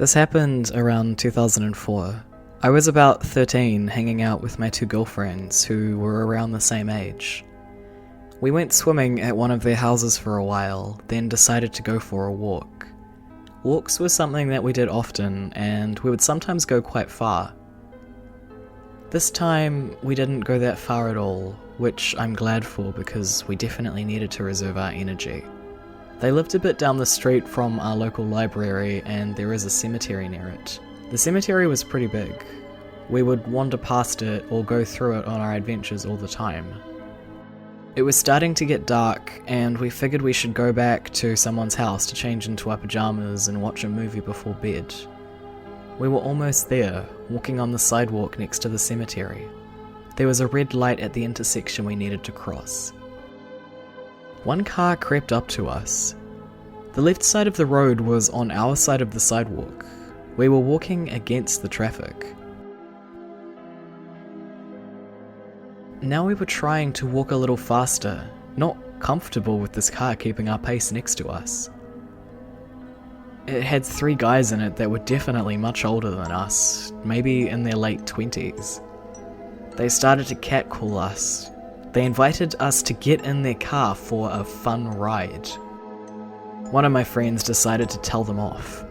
This happened around 2004. I was about 13, hanging out with my two girlfriends who were around the same age. We went swimming at one of their houses for a while, then decided to go for a walk. Walks were something that we did often, and we would sometimes go quite far. This time, we didn't go that far at all, which I'm glad for because we definitely needed to reserve our energy. They lived a bit down the street from our local library, and there is a cemetery near it. The cemetery was pretty big. We would wander past it or go through it on our adventures all the time. It was starting to get dark, and we figured we should go back to someone's house to change into our pajamas and watch a movie before bed. We were almost there, walking on the sidewalk next to the cemetery. There was a red light at the intersection we needed to cross. One car crept up to us. The left side of the road was on our side of the sidewalk. We were walking against the traffic. Now we were trying to walk a little faster, not comfortable with this car keeping our pace next to us. It had 3 guys in it that were definitely much older than us, maybe in their late 20s. They started to catcall us. They invited us to get in their car for a fun ride. One of my friends decided to tell them off.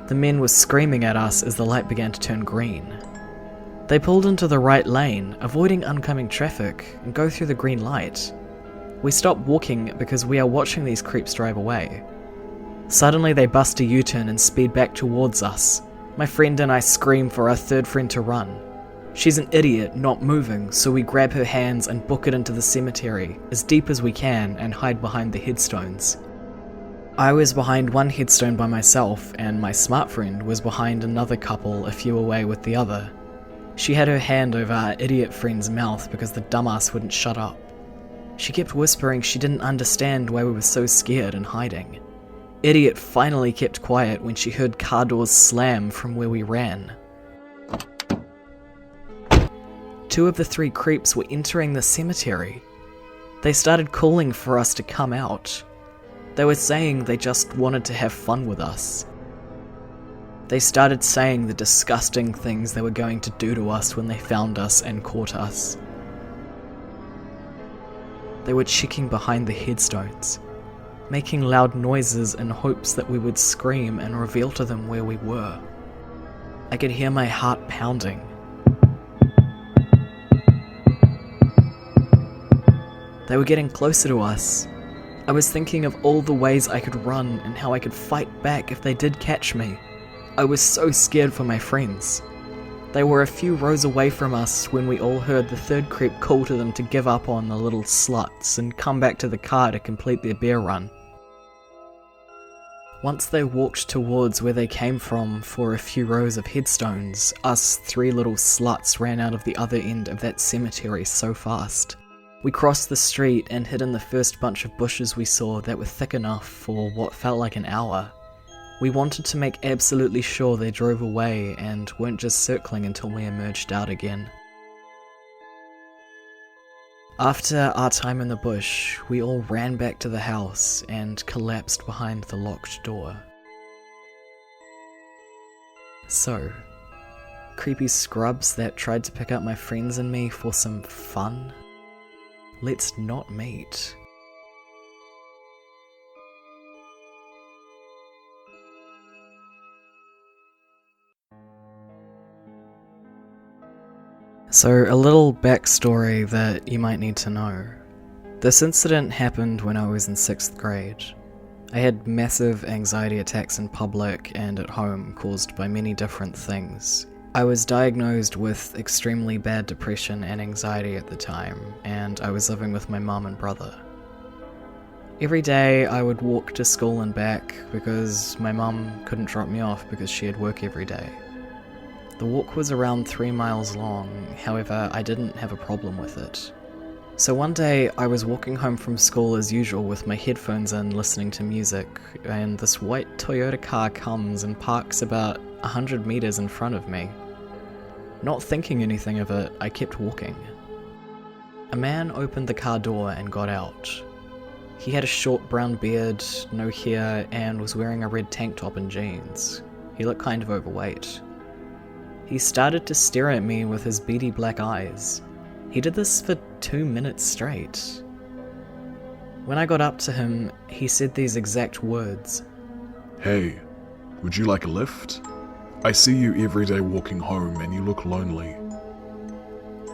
The men were screaming at us as the light began to turn green. They pulled into the right lane, avoiding oncoming traffic, and go through the green light. We stopped walking because we are watching these creeps drive away. Suddenly they bust a U-turn and speed back towards us. My friend and I scream for our third friend to run. She's an idiot, not moving, so we grab her hands and book it into the cemetery, as deep as we can, and hide behind the headstones. I was behind one headstone by myself, and my smart friend was behind another couple a few away with the other. She had her hand over our idiot friend's mouth because the dumbass wouldn't shut up. She kept whispering she didn't understand why we were so scared and hiding. Idiot finally kept quiet when she heard car doors slam from where we ran. 2 of the 3 creeps were entering the cemetery. They started calling for us to come out. They were saying they just wanted to have fun with us. They started saying the disgusting things they were going to do to us when they found us and caught us. They were checking behind the headstones, making loud noises in hopes that we would scream and reveal to them where we were. I could hear my heart pounding. They were getting closer to us. I was thinking of all the ways I could run and how I could fight back if they did catch me. I was so scared for my friends. They were a few rows away from us when we all heard the 3rd creep call to them to give up on the little sluts and come back to the car to complete their bear run. Once they walked towards where they came from for a few rows of headstones, us 3 little sluts ran out of the other end of that cemetery so fast. We crossed the street and hid in the first bunch of bushes we saw that were thick enough for what felt like an hour. We wanted to make absolutely sure they drove away and weren't just circling until we emerged out again. After our time in the bush, we all ran back to the house and collapsed behind the locked door. So, creepy scrubs that tried to pick up my friends and me for some fun? Let's not meet. So, a little backstory that you might need to know. This incident happened when I was in 6th grade. I had massive anxiety attacks in public and at home caused by many different things. I was diagnosed with extremely bad depression and anxiety at the time, and I was living with my mum and brother. Every day I would walk to school and back because my mum couldn't drop me off because she had work every day. The walk was around 3 miles long, however I didn't have a problem with it. So one day I was walking home from school as usual with my headphones in listening to music, and this white Toyota car comes and parks about 100 meters in front of me. Not thinking anything of it, I kept walking. A man opened the car door and got out. He had a short brown beard, no hair, and was wearing a red tank top and jeans. He looked kind of overweight. He started to stare at me with his beady black eyes. He did this for 2 minutes straight. When I got up to him, he said these exact words. "Hey, would you like a lift? I see you every day walking home and you look lonely."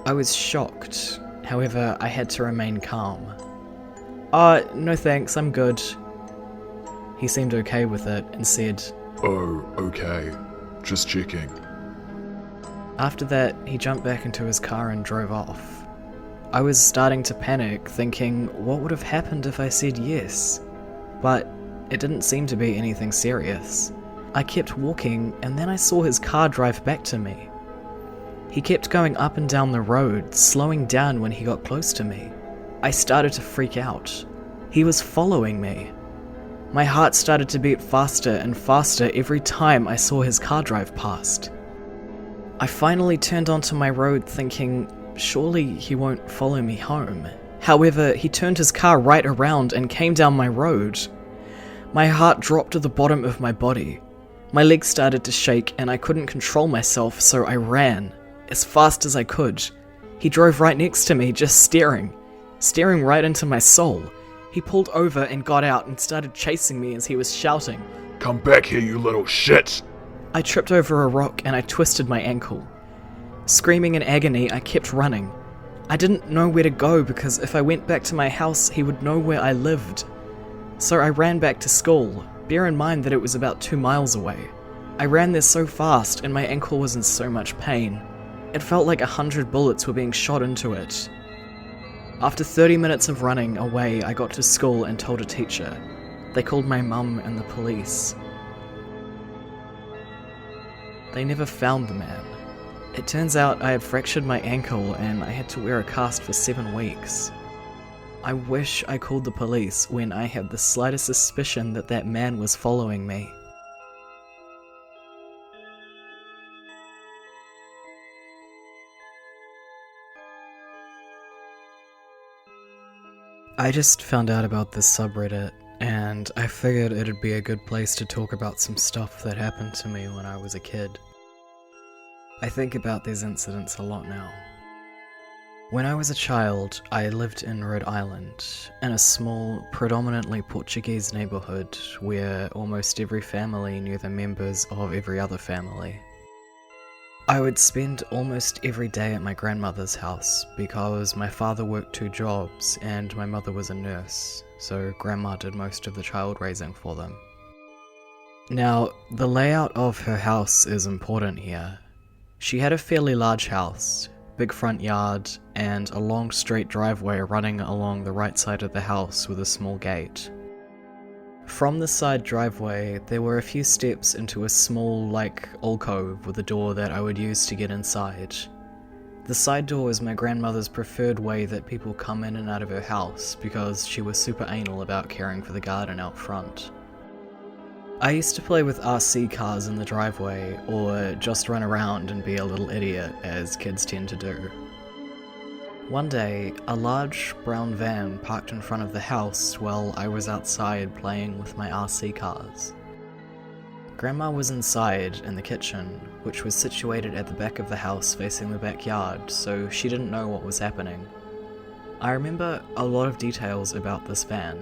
I was shocked, however I had to remain calm. No thanks, I'm good." He seemed okay with it and said, "Oh, okay. Just checking." After that, he jumped back into his car and drove off. I was starting to panic, thinking what would have happened if I said yes, but it didn't seem to be anything serious. I kept walking and then I saw his car drive back to me. He kept going up and down the road, slowing down when he got close to me. I started to freak out. He was following me. My heart started to beat faster and faster every time I saw his car drive past. I finally turned onto my road thinking, surely he won't follow me home. However, he turned his car right around and came down my road. My heart dropped to the bottom of my body. My legs started to shake and I couldn't control myself, so I ran as fast as I could. He drove right next to me, just staring right into my soul. He pulled over and got out and started chasing me as he was shouting, "Come back here, you little shit!" I tripped over a rock and I twisted my ankle. Screaming in agony, I kept running. I didn't know where to go because if I went back to my house, he would know where I lived. So I ran back to school. Bear in mind that it was about 2 miles away. I ran there so fast and my ankle was in so much pain. It felt like 100 bullets were being shot into it. After 30 minutes of running away, I got to school and told a teacher. They called my mum and the police. They never found the man. It turns out I had fractured my ankle and I had to wear a cast for 7 weeks. I wish I called the police when I had the slightest suspicion that that man was following me. I just found out about this subreddit, and I figured it'd be a good place to talk about some stuff that happened to me when I was a kid. I think about these incidents a lot now. When I was a child, I lived in Rhode Island, in a small, predominantly Portuguese neighborhood where almost every family knew the members of every other family. I would spend almost every day at my grandmother's house because my father worked 2 jobs and my mother was a nurse, so grandma did most of the child raising for them. Now, the layout of her house is important here. She had a fairly large house, big front yard, and a long straight driveway running along the right side of the house with a small gate. From the side driveway, there were a few steps into a small, alcove with a door that I would use to get inside. The side door was my grandmother's preferred way that people come in and out of her house because she was super anal about caring for the garden out front. I used to play with RC cars in the driveway, or just run around and be a little idiot, as kids tend to do. One day, a large brown van parked in front of the house while I was outside playing with my RC cars. Grandma was inside in the kitchen, which was situated at the back of the house facing the backyard, so she didn't know what was happening. I remember a lot of details about this van.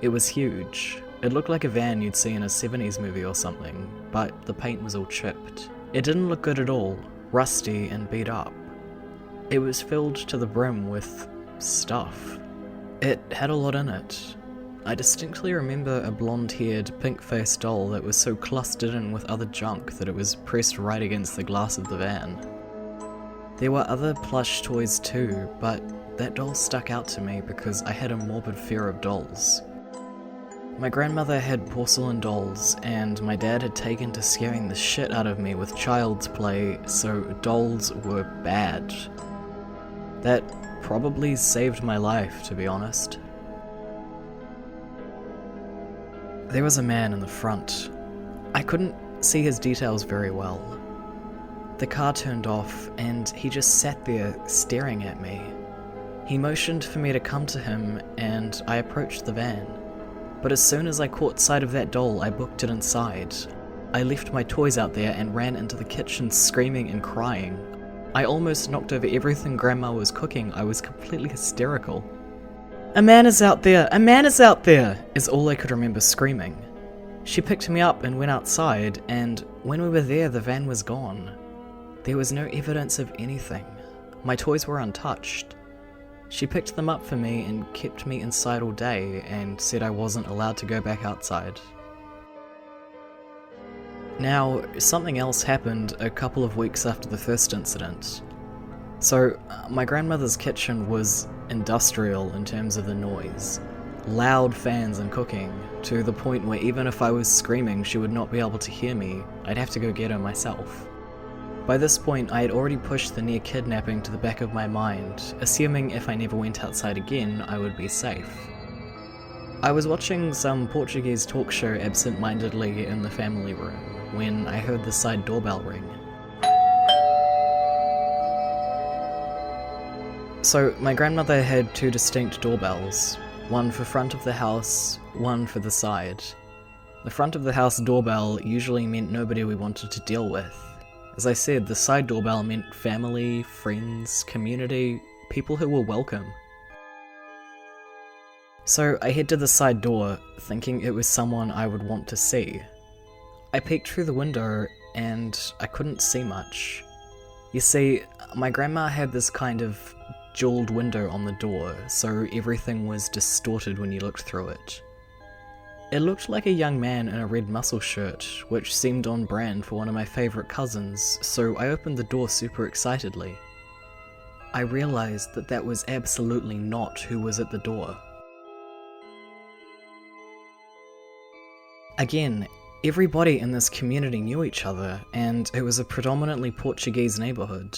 It was huge. It looked like a van you'd see in a 70s movie or something, but the paint was all chipped. It didn't look good at all, rusty and beat up. It was filled to the brim with stuff. It had a lot in it. I distinctly remember a blonde-haired, pink-faced doll that was so clustered in with other junk that it was pressed right against the glass of the van. There were other plush toys too, but that doll stuck out to me because I had a morbid fear of dolls. My grandmother had porcelain dolls, and my dad had taken to scaring the shit out of me with child's play, so dolls were bad. That probably saved my life, to be honest. There was a man in the front. I couldn't see his details very well. The car turned off, and he just sat there staring at me. He motioned for me to come to him, and I approached the van. But as soon as I caught sight of that doll, I booked it inside. I left my toys out there and ran into the kitchen screaming and crying. I almost knocked over everything Grandma was cooking. I was completely hysterical. "A man is out there! A man is out there!" is all I could remember screaming. She picked me up and went outside, and when we were there, the van was gone. There was no evidence of anything. My toys were untouched. She picked them up for me and kept me inside all day and said I wasn't allowed to go back outside. Now, something else happened a couple of weeks after the first incident. So, my grandmother's kitchen was industrial in terms of the noise. Loud fans and cooking, to the point where even if I was screaming she would not be able to hear me. I'd have to go get her myself. By this point, I had already pushed the near kidnapping to the back of my mind, assuming if I never went outside again, I would be safe. I was watching some Portuguese talk show absent-mindedly in the family room when I heard the side doorbell ring. So, my grandmother had two distinct doorbells, one for front of the house, one for the side. The front of the house doorbell usually meant nobody we wanted to deal with. As I said, the side doorbell meant family, friends, community, people who were welcome. So I head to the side door, thinking it was someone I would want to see. I peeked through the window, and I couldn't see much. You see, my grandma had this kind of jeweled window on the door, so everything was distorted when you looked through it. It looked like a young man in a red muscle shirt, which seemed on brand for one of my favourite cousins, so I opened the door super excitedly. I realised that that was absolutely not who was at the door. Again, everybody in this community knew each other, and it was a predominantly Portuguese neighbourhood.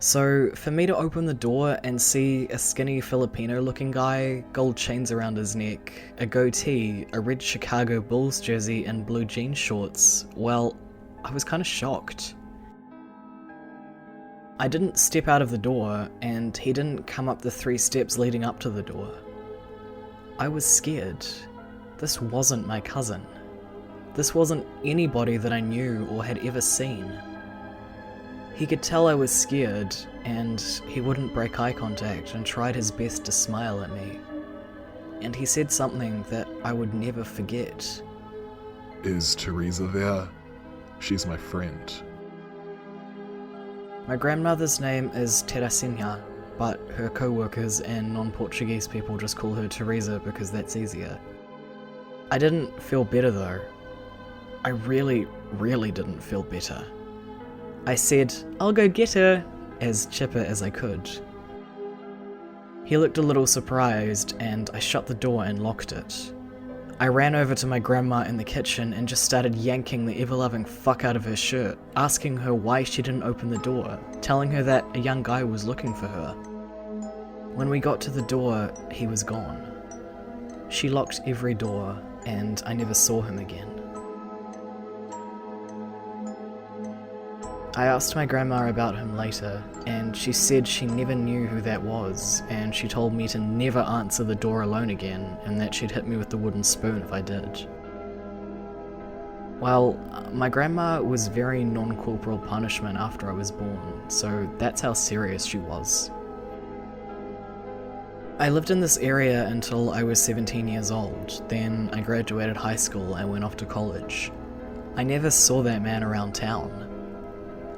So, for me to open the door and see a skinny Filipino-looking guy, gold chains around his neck, a goatee, a red Chicago Bulls jersey and blue jean shorts, well, I was kinda shocked. I didn't step out of the door, and he didn't come up the 3 steps leading up to the door. I was scared. This wasn't my cousin. This wasn't anybody that I knew or had ever seen. He could tell I was scared, and he wouldn't break eye contact and tried his best to smile at me. And he said something that I would never forget. Is Teresa there? She's my friend. My grandmother's name is Teresinha, but her co-workers and non-Portuguese people just call her Teresa because that's easier. I didn't feel better though. I really didn't feel better. I said, "I'll go get her," as chipper as I could. He looked a little surprised, and I shut the door and locked it. I ran over to my grandma in the kitchen and just started yanking the ever-loving fuck out of her shirt, asking her why she didn't open the door, telling her that a young guy was looking for her. When we got to the door, he was gone. She locked every door, and I never saw him again. I asked my grandma about him later, and she said she never knew who that was, and she told me to never answer the door alone again, and that she'd hit me with the wooden spoon if I did. Well, my grandma was very non-corporal punishment after I was born, so that's how serious she was. I lived in this area until I was 17 years old, then I graduated high school and went off to college. I never saw that man around town.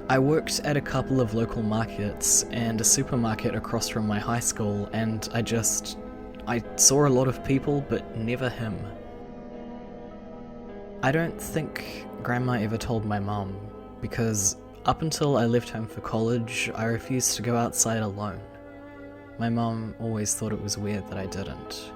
I worked at a couple of local markets and a supermarket across from my high school, and I saw a lot of people, but never him. I don't think Grandma ever told my mum, because up until I left home for college, I refused to go outside alone. My mum always thought it was weird that I didn't.